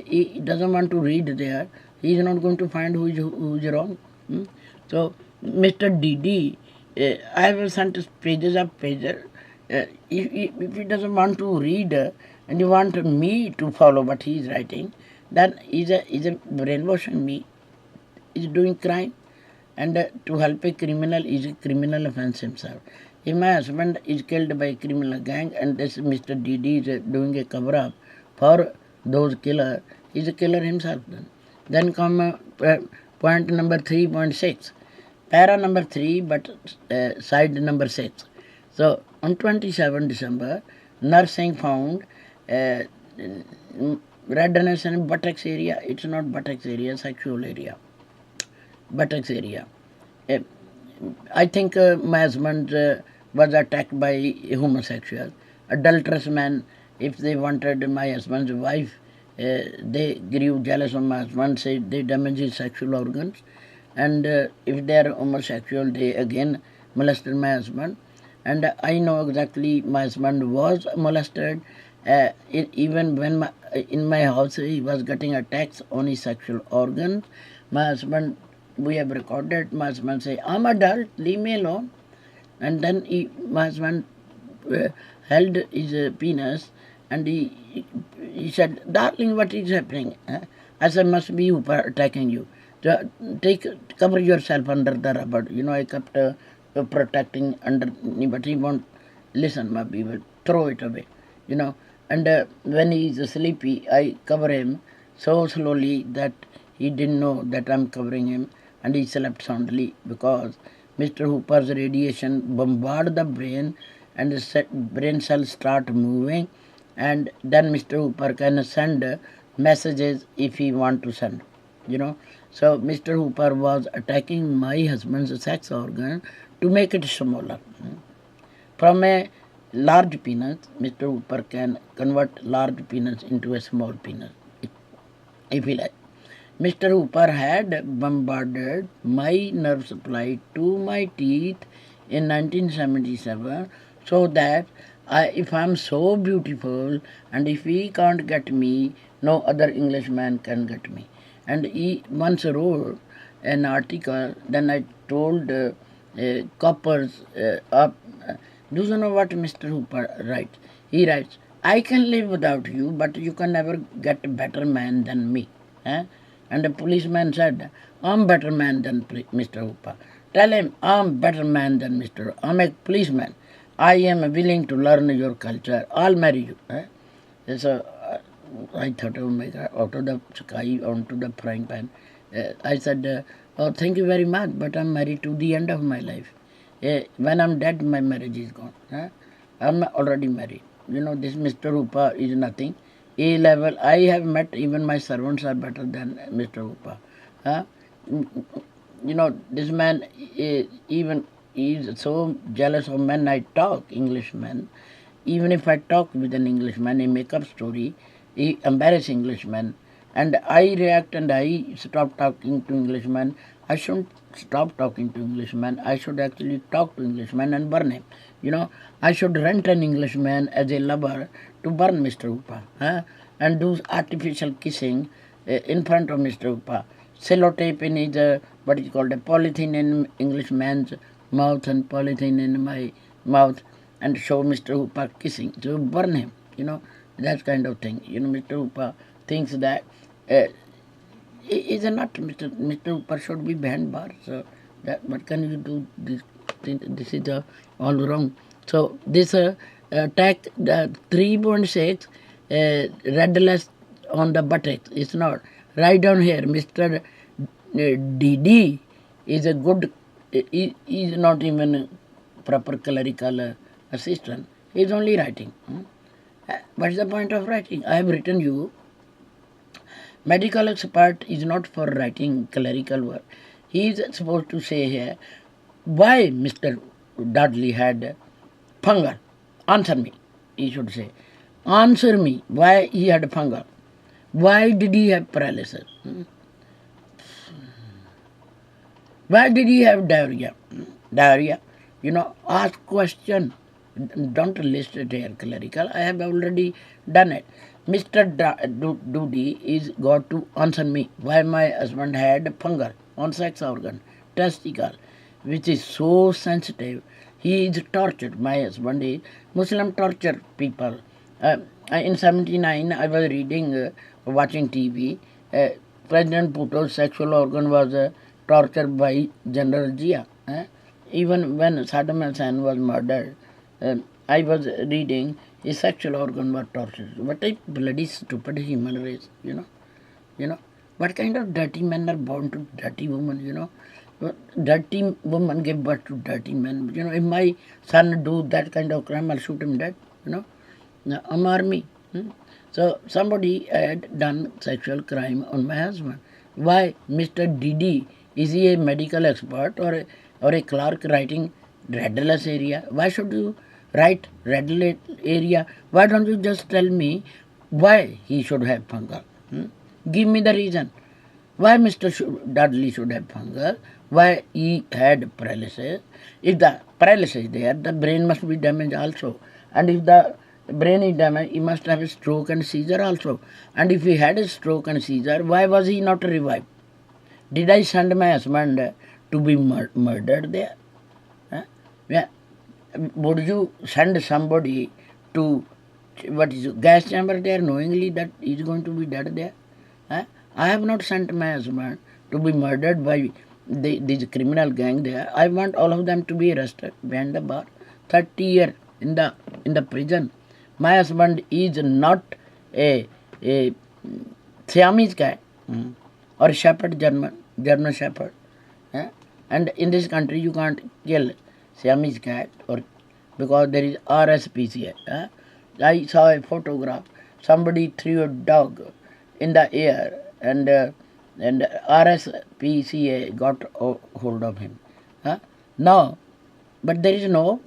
he doesn't want to read there. He is not going to find who is wrong. So, Mr. Dedi, I have sent pages of pages. If he doesn't want to read and he want me to follow what he is writing, then he's a brainwashing me. He's doing crime. And to help a criminal is a criminal offense himself. If my husband is killed by a criminal gang and this Mr. Dedi is doing a cover-up for those killers, he's a killer himself then. Then come point number 3.6. Para number 3 but side number 6. So on 27 December, nursing found redness in buttocks area. It's not buttocks area, sexual area. Buttocks area. I think my husband was attacked by a homosexual. Adulterous men, if they wanted my husband's wife, they grew jealous of my husband, said they damaged his sexual organs. And if they are homosexual, they again molested my husband. And I know exactly my husband was molested. Even when in my house he was getting attacks on his sexual organs. My husband, we have recorded, my husband say, I'm adult, leave me alone. And then my husband held his penis and he said, darling, what is happening? I said, must be Hooper attacking you. So cover yourself under the rubber. I kept protecting under, but he won't listen, my people. Throw it away, And when he is sleepy, I cover him so slowly that he didn't know that I'm covering him, and he slept soundly because Mr. Hooper's radiation bombard the brain and the brain cells start moving, and then Mr. Hooper can send messages if he want to send, So Mr. Hooper was attacking my husband's sex organ to make it smaller. From a large penis, Mr. Hooper can convert large penis into a small penis, if he like. Mr. Hooper had bombarded my nerve supply to my teeth in 1977 so that if I'm so beautiful and if he can't get me, no other Englishman can get me. And he once wrote an article, then I told coppers, do you know what Mr. Hooper writes? He writes, I can live without you, but you can never get a better man than me. And the policeman said, I'm better man than Mr. Hooper. Tell him, I'm better man than Mr. I'm a policeman. I am willing to learn your culture. I'll marry you. So I thought, oh my God, out of the sky onto the frying pan. I said, oh, thank you very much, but I'm married to the end of my life. When I'm dead, my marriage is gone. I'm already married. This Mr. Hooper is nothing. A-level, I have met, even my servants are better than Mr. Hooper. This man even is so jealous of men I talk, Englishmen. Even if I talk with an Englishman, a make-up story, he embarrass Englishman, and I react and I stop talking to Englishman. I shouldn't stop talking to Englishman. I should actually talk to Englishman and burn him. I should rent an Englishman as a lover to burn Mr. Hooper and do artificial kissing in front of Mr. Hooper. Sellotape in his, what is called a polythene in Englishman's mouth and polythene in my mouth and show Mr. Hooper kissing. So burn him, that kind of thing. Mr. Hooper thinks that is not Mr. Hooper should be banned bar. So that what can you do? This is all wrong. So this attack the 3.6 redness on the buttocks. It's not. Right down here, Mr. Dedi is a good. He is not even a proper clerical assistant. He is only writing. What's the point of writing? I have written you. Medical expert is not for writing clerical work. He is supposed to say here, why Mr. Dudley had fungal. Answer me, he should say. Answer me, why he had fungal. Why did he have paralysis? Why did he have diarrhea? Diarrhea. Ask question. Don't list it here, clerical. I have already done it. Mr. Doody is got to answer me why my husband had fungal on sex organ, testicle, which is so sensitive. He is tortured. My husband is Muslim torture people. In 79, I was reading, watching TV. President Bhutto's sexual organ was tortured by General Zia. Even when Saddam Hussein was murdered, I was reading his sexual organ was tortured. What a bloody stupid human race, You know, what kind of dirty men are born to dirty women, Dirty women give birth to dirty men. If my son do that kind of crime, I'll shoot him dead, Amar me. So somebody had done sexual crime on my husband. Why, Mr. Dedi, is he a medical expert or a clerk writing redless area? Why should you write redless area? Why don't you just tell me why he should have fungal? Give me the reason. Why Mr. Dudley should have fungal? Why he had paralysis? If the paralysis is there, the brain must be damaged also. And if the brain is damaged, he must have a stroke and seizure also. And if he had a stroke and seizure, why was he not revived? Did I send my husband to be murdered there? Yeah. Would you send somebody to gas chamber there knowingly that he is going to be dead there? I have not sent my husband to be murdered by this criminal gang there. I want all of them to be arrested behind the bar. 30 years in the prison. My husband is not a Siamese cat or a shepherd, German shepherd. And in this country you can't kill Siamese cat because there is RSPCA. I saw a photograph. Somebody threw a dog in the air and RSPCA got hold of him. Now, but there is no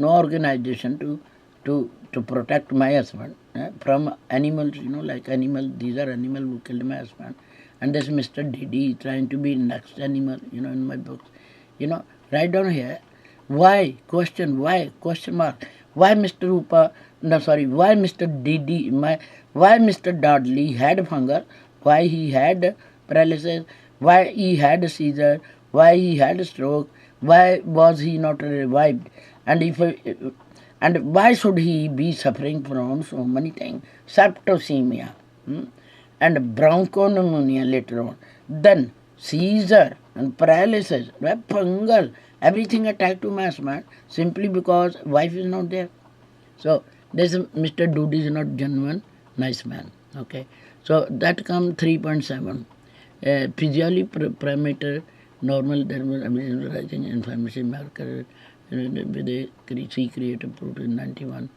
organization to protect my husband from animals, like animal. These are animals who killed my husband. And this Mr. Dedi is trying to be next animal, in my books. Write down here. Why? Question. Why? Question mark. Why Mr. Why Mr. Dedi, why Mr. Dudley had fungal, why he had paralysis, why he had a seizure, why he had a stroke, why was he not revived, and why should he be suffering from so many things? Septicaemia and bronchopneumonia later on. Then seizure and paralysis, fungal, everything attacked to my husband simply because wife is not there. So this Mr. Doody is not genuine, nice man. Okay. So that comes 3.7. Physiology parameter, normal rising inflammation marker with a C creative protein 91.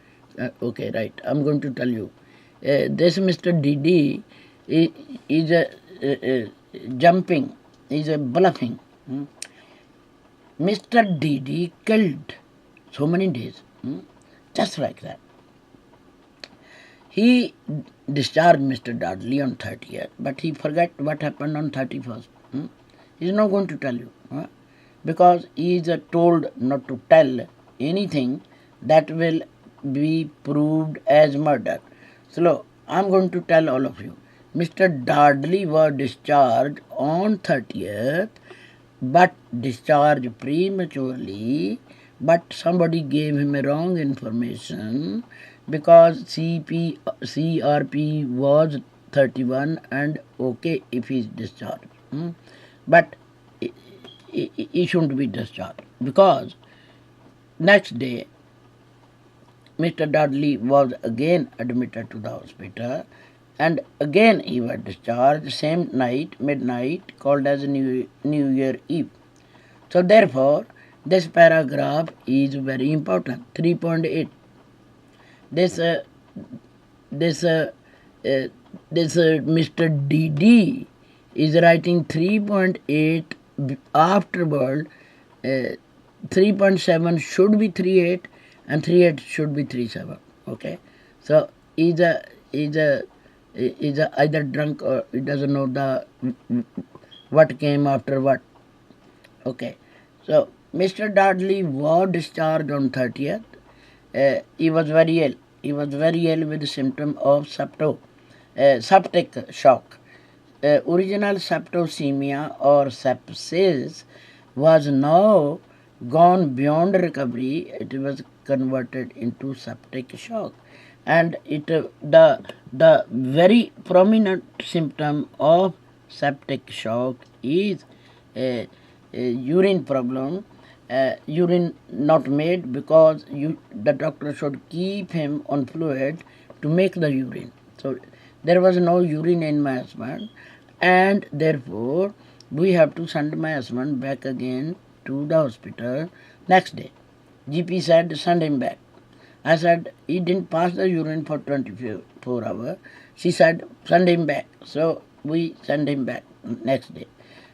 Okay, right. I'm going to tell you. This Mr. Dedi is a jumping, is a bluffing. Mr. Dedi killed so many days, just like that. He discharged Mr. Dudley on 30th, but he forgot what happened on 31st. He's not going to tell you, because he is told not to tell anything that will be proved as murder. So I'm going to tell all of you. Mr. Dudley was discharged on 30th, but discharged prematurely, but somebody gave him a wrong information because CRP was 31 and okay if he's discharged. But he shouldn't be discharged because next day Mr. Dudley was again admitted to the hospital and again he was discharged same night, midnight, called as New Year Eve. So therefore, this paragraph is very important. 3.8. This Mr. Dedi is writing 3.8 afterward. 3.7 should be 3.8 and 3.8 should be 3.7. Okay, so is either drunk or he doesn't know the what came after what. Okay, so Mr. Dudley was discharged on 30th. He was very ill. He was very ill with the symptom of septic shock. Original septicaemia or sepsis was now gone beyond recovery. It was converted into septic shock, and the very prominent symptom of septic shock is a urine problem. Urine not made because the doctor should keep him on fluid to make the urine. So there was no urine in my husband, and therefore we have to send my husband back again to the hospital next day. GP said send him back. I said he didn't pass the urine for 24 hours. She said send him back. So we send him back next day.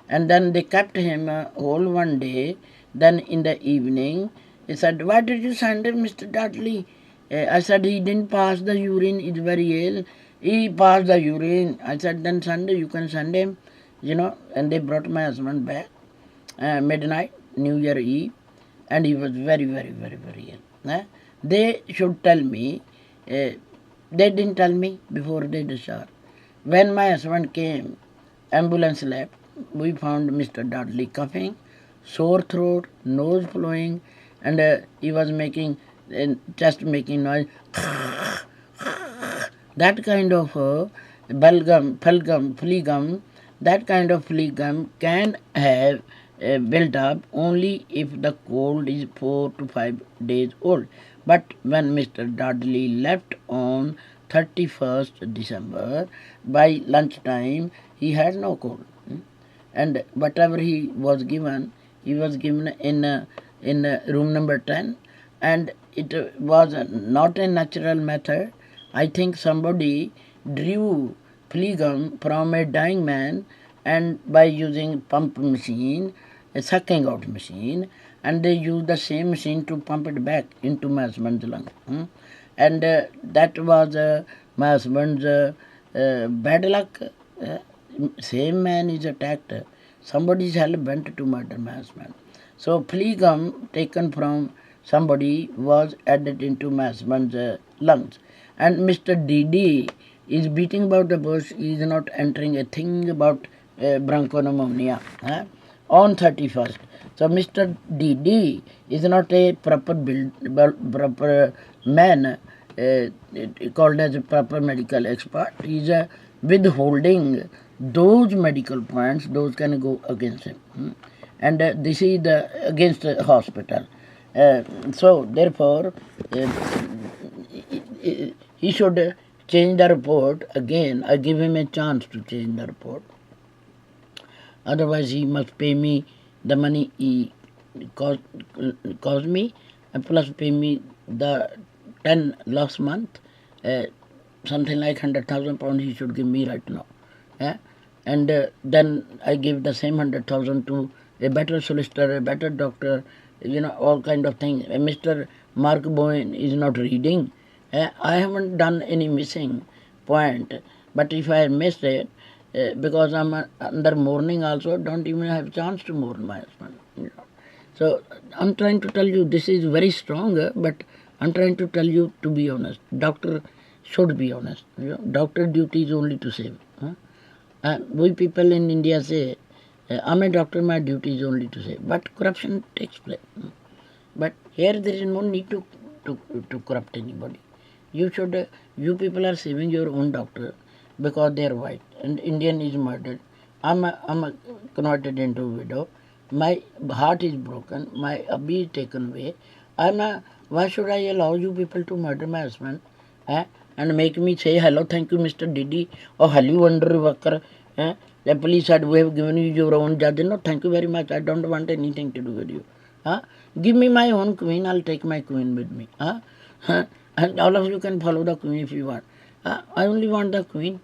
And then they kept him whole one day. Then in the evening, he said, why did you send him, Mr. Dudley? I said, he didn't pass the urine, he's very ill. He passed the urine. I said, then Sunday you can send him, And they brought my husband back, midnight, New Year Eve, and he was very, very, very, very ill. They should tell me, they didn't tell me before they discharged. When my husband came, ambulance left, we found Mr. Dudley coughing, sore throat, nose flowing, and he was making, just making noise. That kind of phlegm, that kind of phlegm can have built up only if the cold is 4 to 5 days old. But when Mr. Dudley left on 31st December, by lunchtime, he had no cold. And whatever he was given in room number 10, and it was not a natural method. I think somebody drew phlegm from a dying man, and by using pump machine, a sucking out machine, and they used the same machine to pump it back into my husband's lung. And that was my husband's bad luck. Same man is attacked. Somebody's hell bent to murder my husband. So phlegm taken from somebody was added into my husband's lungs. And Mr. Dedi is beating about the bush. He is not entering a thing about bronchopneumonia on 31st. So Mr. Dedi is not a proper man called as a proper medical expert. He is withholding those medical points, those can go against him. And this is against the hospital. So therefore, he should change the report again. I give him a chance to change the report. Otherwise, he must pay me the money he caused me, and plus pay me the 10 last month, something like £100,000 he should give me right now. And then I give the same 100,000 to a better solicitor, a better doctor, all kind of things. Mr. Mark Bowen is not reading. I haven't done any missing point, but if I missed it, because I'm under mourning also, don't even have a chance to mourn my husband. So I'm trying to tell you, this is very strong, but I'm trying to tell you to be honest. Doctor should be honest. Doctor duty is only to save. We people in India say, I'm a doctor, my duty is only to save. But corruption takes place. But here there is no need to corrupt anybody. You people are saving your own doctor because they are white and Indian is murdered. I'm converted into a widow. My heart is broken. My hubby is taken away. Why should I allow you people to murder my husband? And make me say, hello, thank you, Mr. Dedi, or hello, Wonder Worker. The police said, we have given you your own judge. No, thank you very much. I don't want anything to do with you. Give me my own queen. I'll take my queen with me. And all of you can follow the queen if you want. I only want the queen.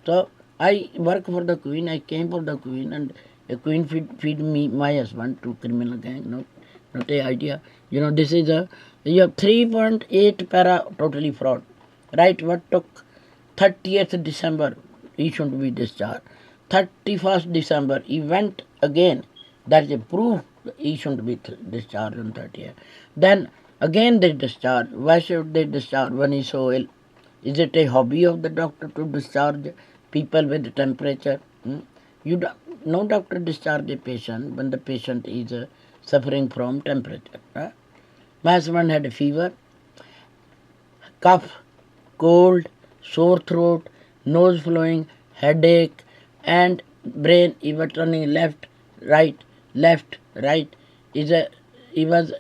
So I work for the queen. I came for the queen, and the queen feed me, my husband, to criminal gang. Not a idea. This is you have 3.8 para totally fraud. Right, what took 30th December, he should be discharged. 31st December, he went again. That is a proof he should be discharged on 30th. Then Again they discharge. Why should they discharge when he's so ill? Is it a hobby of the doctor to discharge people with temperature? No doctor discharge a patient when the patient is suffering from temperature. My husband had a fever, cough, cold, sore throat, nose flowing, headache, and brain even turning left, right. Is a he was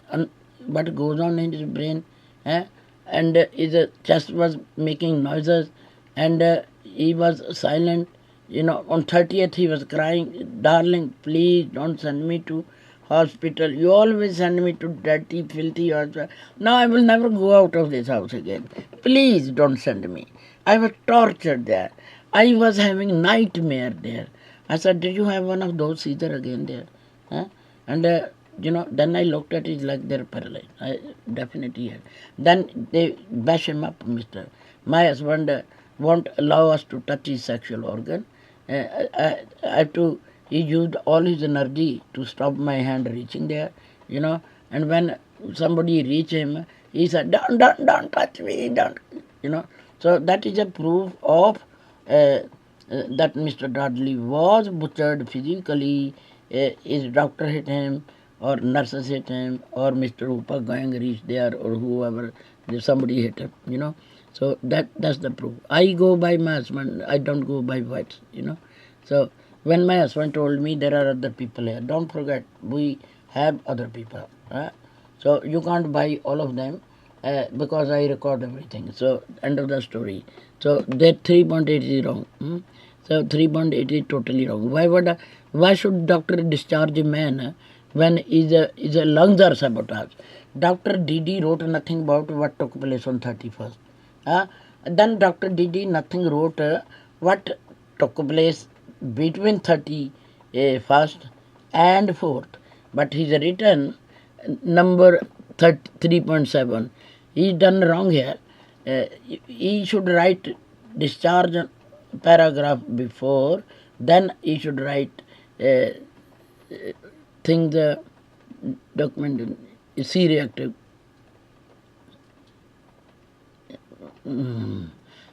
what goes on in his brain, and his chest was making noises, and he was silent. On 30th he was crying, darling, please don't send me to hospital. You always send me to dirty, filthy hospital. Now I will never go out of this house again. Please don't send me. I was tortured there. I was having nightmare there. I said, did you have one of those seizure again there? And then I looked at it like they're paralyzed. I definitely had. Then they bash him up, mister. My husband won't allow us to touch his sexual organ. I have to, he used all his energy to stop my hand reaching there, and when somebody reached him, he said, don't touch me, don't, So that is a proof of that Mr. Dudley was butchered physically. His doctor hit him, or nurses hit him, or Mr. Upa Gang reached there, or whoever, somebody hit him, So that's the proof. I go by my husband, I don't go by words, So when my husband told me there are other people here, don't forget, we have other people. So you can't buy all of them because I record everything. So end of the story. So that 3.8 is wrong. So 3.8 is totally wrong. Why should doctor discharge a man when his lungs are sabotaged? Dr. Dedi wrote nothing about what took place on 31st. Then Dr. Dedi nothing wrote what took place between 31st and 4th. But he's written number 3.7. He's done wrong here. He should write discharge paragraph before, then he should write things, document, C-reactive.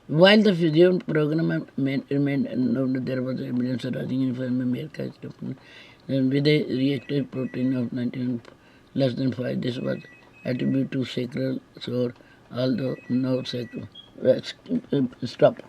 While the fusion program remained unknown, there was evidence arising in America with a reactive protein of 19 less than 5. This was attributed to sacral sore, although no sacral. Stop.